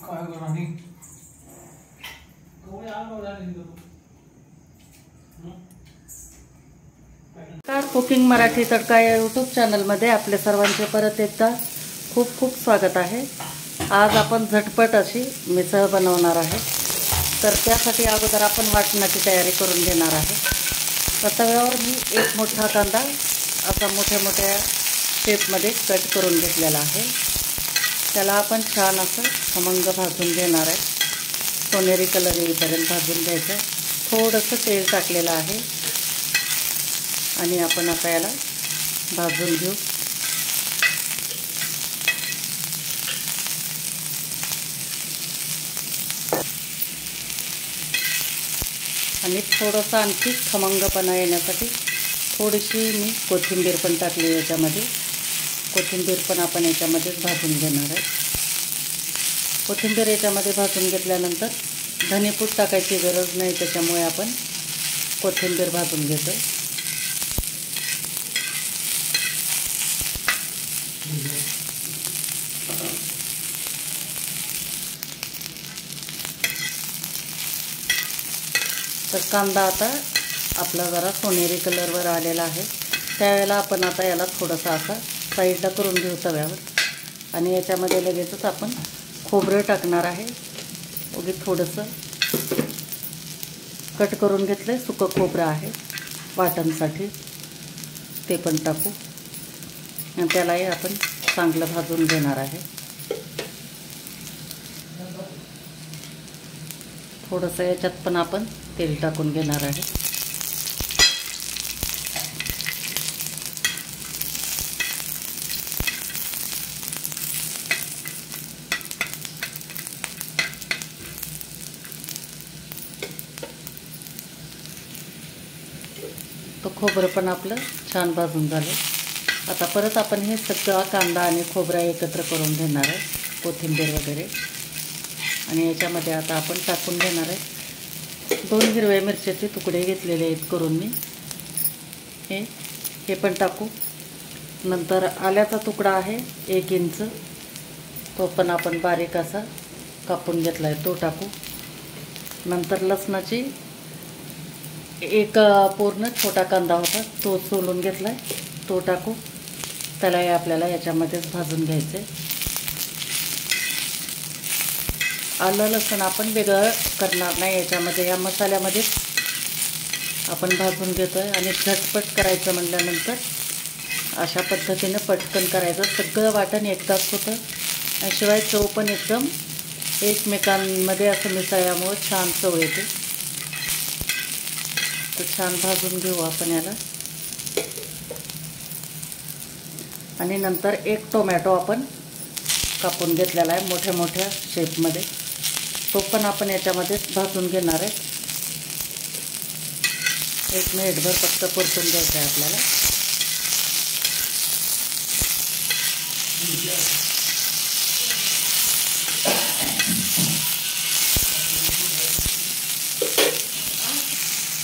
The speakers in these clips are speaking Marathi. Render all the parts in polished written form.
नमस्कार, कुकिंग मराठी तडका या यूट्यूब चॅनलमध्ये आपले सर्वांचे परत एकदा खूप खूप स्वागत आहे। आज आपण झटपट अशी मिसळ बनवणार आहे। तर त्यासाठी अगोदर आपण वाटणाची तयारी करून घेणार आहे। तर तव्यावर मी एक मोठा कांदा असा मोठ्या मोठ्या शेपमध्ये कट करून घेतलेला आहे। त्याला आपण छान असं खमंग भाजून घेणार आहे। सोनेरी कलर येईपर्यंत भाजून घ्यायचं। थोडंसं तेल टाकलेलं आहे आणि आपण आता याला भाजून घेऊ। आणि थोडंसं आणखी खमंगपणा येण्यासाठी थोडीशी मी कोथिंबीर पण टाकली याच्यामध्ये। कोथिंबीर पण आपण याच्यामध्येच भाजून घेणार आहे। कोथिंबीर याच्यामध्ये भाजून घेतल्यानंतर धनेपूड टाकायची गरज नाही, त्याच्यामुळे आपण कोथिंबीर भाजून घेतो। तर कांदा आता आपला जरा सोनेरी कलरवर आलेला आहे। त्यावेळेला आपण आता याला थोडंसं असं साईडला करून घेऊ तव्यावर आणि याच्यामध्ये लगेचच आपण खोबरं टाकणार आहे। उगी थोडंसं कट करून घेतलं सुकं खोबरं आहे वाटणसाठी, ते पण टाकू आणि त्यालाही आपण चांगलं भाजून घेणार आहे। थोडंसं याच्यात पण आपण तेल टाकून घेणार आहे। तो खोबरं पण आपलं छान भाजून झालं। आता परत आपण हे सगळा कांदा आणि खोबरा एकत्र करून घेणार आहे, कोथिंबीर वगैरे, आणि याच्यामध्ये आता आपण टाकून घेणार आहे 2 हिरव्या मिरच्याचे तुकडे घेतलेले आहेत करून मी, हे पण टाकू। नंतर आल्याचा तुकडा आहे 1 इंच, तो पण आपण बारीक असा कापून घेतला आहे, तो टाकू। नंतर लसणाची एक पूर्ण छोटा कांदा होता, तो सोलून घेतला आहे, तो टाकू। त्यालाही आपल्याला याच्यामध्येच भाजून घ्यायचं आहे। आलं लसूण आपण वेगळं करणार नाही, याच्यामध्ये या मसाल्यामध्येच आपण भाजून घेतो आहे। आणि झटपट करायचं म्हटल्यानंतर अशा पद्धतीने पटकन करायचं। सगळं वाटण एकदाच होतं आणि शिवाय चव पण एकदम एकमेकांमध्ये असं मिसळल्यामुळे छान चव येते। तर छान भाजून घेऊ आपण याला। आणि नंतर 1 टोमॅटो आपण कापून घेतलेला आहे मोठ्या मोठ्या शेपमध्ये, तो पण आपण याच्यामध्येच भाजून घेणार आहे। 1 मिनिटभर फक्त परतून घ्यायचं आहे आपल्याला।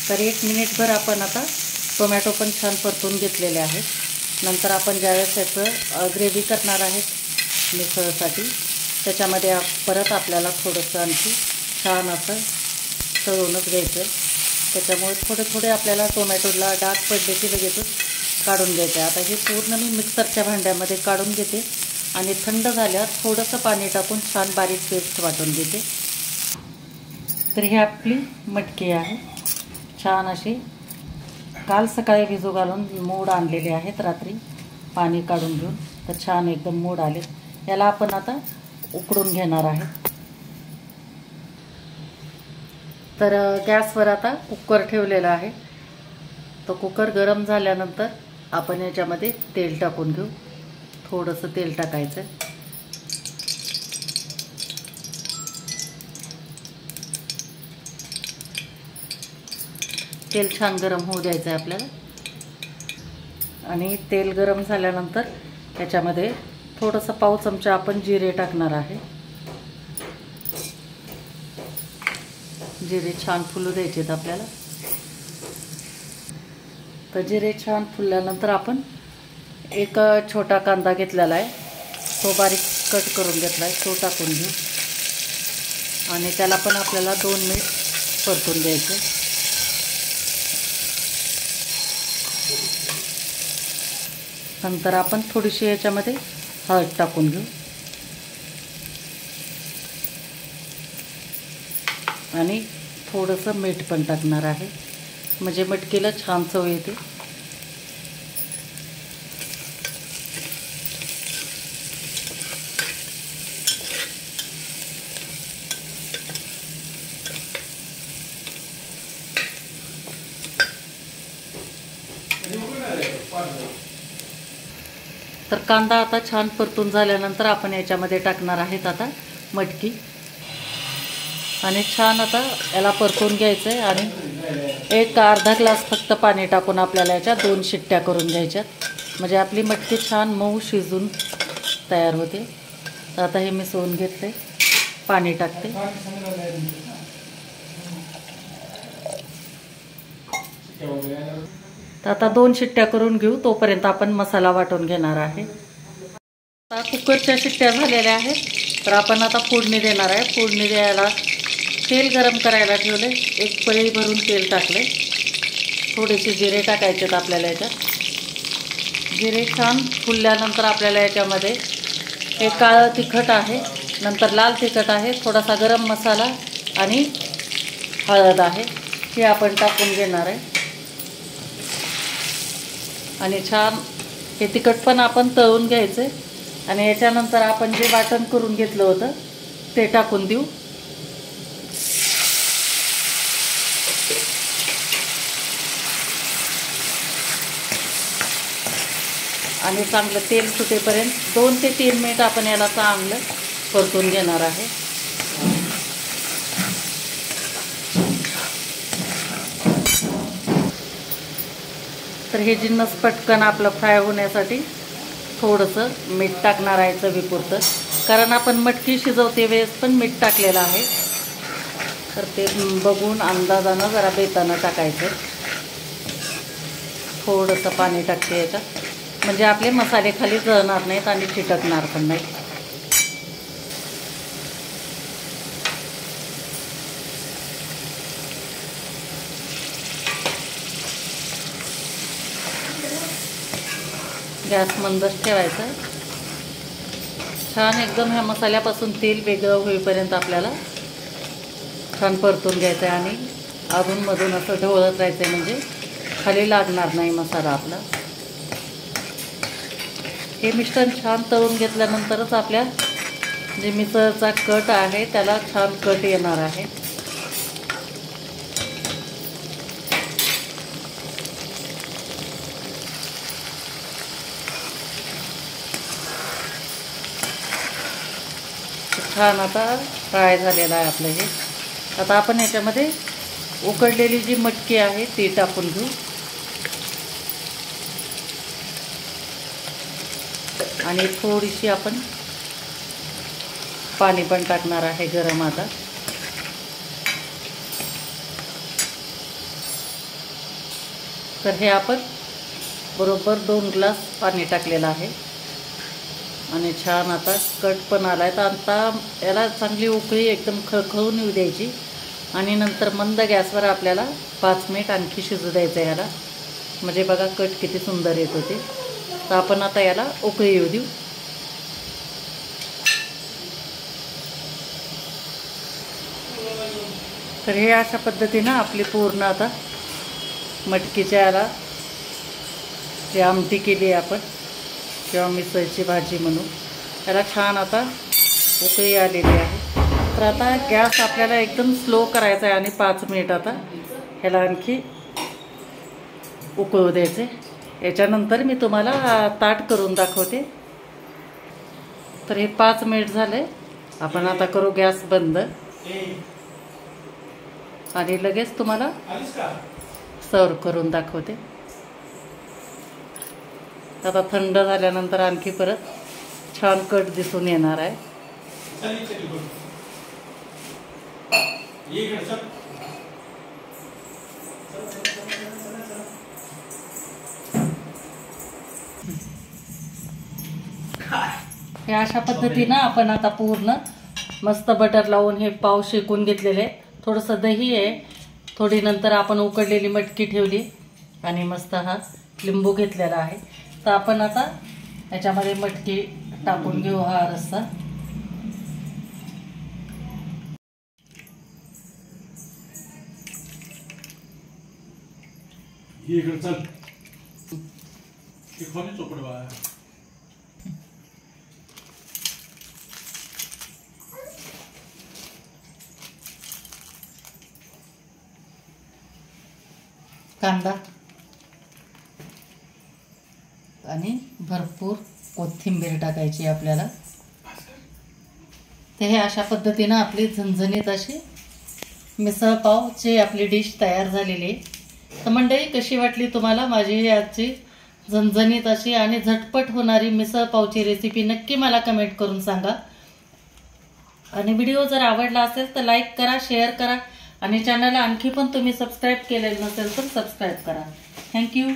तर 1 मिनिटभर आपण आता टोमॅटो पण छान परतून घेतलेले आहेत। नंतर आपण ज्यावेळेस त्याचं ग्रेव्ही करणार आहे मिसळसाठी, त्याच्यामध्ये परत आपल्याला थोडंसं आणखी छान असं तळूनच घ्यायचं। त्याच्यामुळे थोडे थोडे आपल्याला टोमॅटोला डाग पडले की लगेचच काढून घ्यायचं आहे। आता हे पूर्ण मी मिक्सरच्या भांड्यामध्ये काढून घेते आणि थंड झाल्यावर थोडंसं पाणी टाकून छान बारीक पेस्ट वाटून घेते। तर ही आपली मटकी आहे, छान अशी काल सकाळी भिजू घालून मोड आणलेले आहेत रात्री पाणी काढून घेऊन, तर छान एकदम मोड आले। याला आपण आता उकडून घेणार आहे। तर गॅसवर आता कुकर ठेवलेला आहे। तो कुकर गरम झाल्यानंतर आपण याच्यामध्ये तेल टाकून घेऊ। थोडंसं तेल टाकायचं। तेल छान गरम होऊ द्यायचं आहे आपल्याला। आणि तेल गरम झाल्यानंतर त्याच्यामध्ये थोडंसं पाव चमचा आपण जिरे टाकणार आहे। जिरे छान फुलू द्यायचे आहेत आपल्याला। तर जिरे छान फुलल्यानंतर आपण 1 छोटा कांदा घेतलेला आहे, तो बारीक कट करून घेतला आहे, तो टाकून घेऊ। आणि त्याला पण आपल्याला 2 मिनिट परतून घ्यायचं. नंतर आपण थोडीशी याच्यामध्ये हळद टाकून घेऊ आणि थोडंसं मीठ पण टाकणार आहे, म्हणजे मटकीला छान चव येते. तर कांदा आता छान परतून झाल्यानंतर आपण याच्यामध्ये टाकणार आहेत आता मटकी आणि छान आता याला परतून घ्यायचं आहे. आणि एक अर्धा ग्लास फक्त पाणी टाकून आपल्याला याच्या 2 शिट्ट्या करून घ्यायच्यात, म्हणजे आपली मटकी छान मऊ शिजून तयार होते. तर आता हे मिसळून घेतले, पाणी टाकते. तर आता 2 शिट्ट्या करून घेऊ, तोपर्यंत आपण मसाला वाटून घेणार आहे. आता कुकरच्या शिट्ट्या झालेल्या आहेत, तर आपण आता फोडणी देणार आहे. फोडणी द्यायला तेल गरम करायला ठेवले, 1 पळी भरून तेल टाकले. थोडेसे जिरे टाकायचेत आपल्याला याच्यात. जिरे छान फुलल्यानंतर आपल्याला याच्यामध्ये हे काळं तिखट आहे, नंतर लाल तिखट आहे, थोडासा गरम मसाला आणि हळद आहे, हे आपण टाकून घेणार आहे. आणि छान हे तिखट पण आपण तळून घ्यायचं आहे. आणि याच्यानंतर आपण जे वाटण करून घेतलं होतं ते टाकून देऊ. आणि चांगलं तेल सुटेपर्यंत 2 ते 3 मिनिट आपण याला चांगलं परतून घेणार आहे. तर हे जिन्नस पटकन आपलं फ्राय होण्यासाठी थोडंसं मीठ टाकणार आहे चवीपुरतं, कारण आपण मटकी शिजवते वेळेस पण मीठ टाकलेलं आहे. तर ते बघून अंदाजानं जरा बेतानं टाकायचं. थोडंसं पाणी टाकते याच्यात, म्हणजे आपले मसाले खाली जळणार नाहीत आणि चिटकणार पण नाही. गॅस मंदच ठेवायचा. छान एकदम ह्या मसाल्यापासून तेल वेगळं होईपर्यंत आपल्याला छान परतून घ्यायचं आहे. आणि अधूनमधून असं ढवळत राहायचं आहे, म्हणजे खाली लागणार नाही मसाला आपला. हे मिश्रण छान तळून घेतल्यानंतरच आपल्या जे मिसळचा कट आहे त्याला छान कट येणार आहे. छान आता फ्राय झालेलं आहे आपलं हे. आता आपण याच्यामध्ये उकडलेली जी मटकी आहे ती टाकून घेऊ. आणि थोडीशी आपण पाणी पण टाकणार आहे गरम आता. तर हे आपण बरोबर 2 ग्लास पाणी टाकलेलं आहे. आणि छान आता कट पण आला आहे. तर आता याला चांगली उकळी एकदम खळखळून येऊ द्यायची. आणि नंतर मंद गॅसवर आपल्याला 5 मिनिट आणखी शिजू द्यायचं याला, म्हणजे बघा कट किती सुंदर येत होते. तर आपण आता याला उकळी येऊ देऊ. तर हे अशा पद्धतीनं आपली पूर्ण आता मटकीच्या याला जी आमटी केली आपण किंवा मिसळची भाजी म्हणून, त्याला छान आता उकळी आलेली आहे. तर आता गॅस आपल्याला एकदम स्लो करायचा आहे आणि 5 मिनिट आता ह्याला आणखी उकळू द्यायचे. याच्यानंतर मी तुम्हाला ताट करून दाखवते. तर हे 5 मिनिट झाले. आपण आता करू गॅस बंद आणि लगेच तुम्हाला सर्व करून दाखवते. आता थंड झाल्यानंतर आणखी परत छान कट दिसून येणार आहे. हे अशा पद्धतीनं आपण आता पूर्ण मस्त बटर लावून हे पाव शेकून घेतलेले. थोडंसं दही आहे, थोडी नंतर आपण उकडलेली मटकी ठेवली आणि मस्त हा लिंबू घेतलेला आहे. तर आपण आता याच्यामध्ये मटकी टाकून घेऊ हा रस्सा. कांदा आणि भरपूर कोथिंबीर टाकायची आपल्याला. तर हे अशा पद्धतीनं आपली झणझणीत अशी मिसळ पावची आपली डिश तयार झालेली आहे. तर मंडळी, कशी वाटली तुम्हाला माझी आजची झणझणीत अशी आणि झटपट होणारी मिसळ पावची रेसिपी नक्की मला कमेंट करून सांगा. आणि व्हिडिओ जर आवडला असेल तर लाईक करा, शेअर करा आणि चॅनलला आणखी पण तुम्ही सबस्क्राईब केलेलं नसेल तर सबस्क्राईब करा. थँक्यू.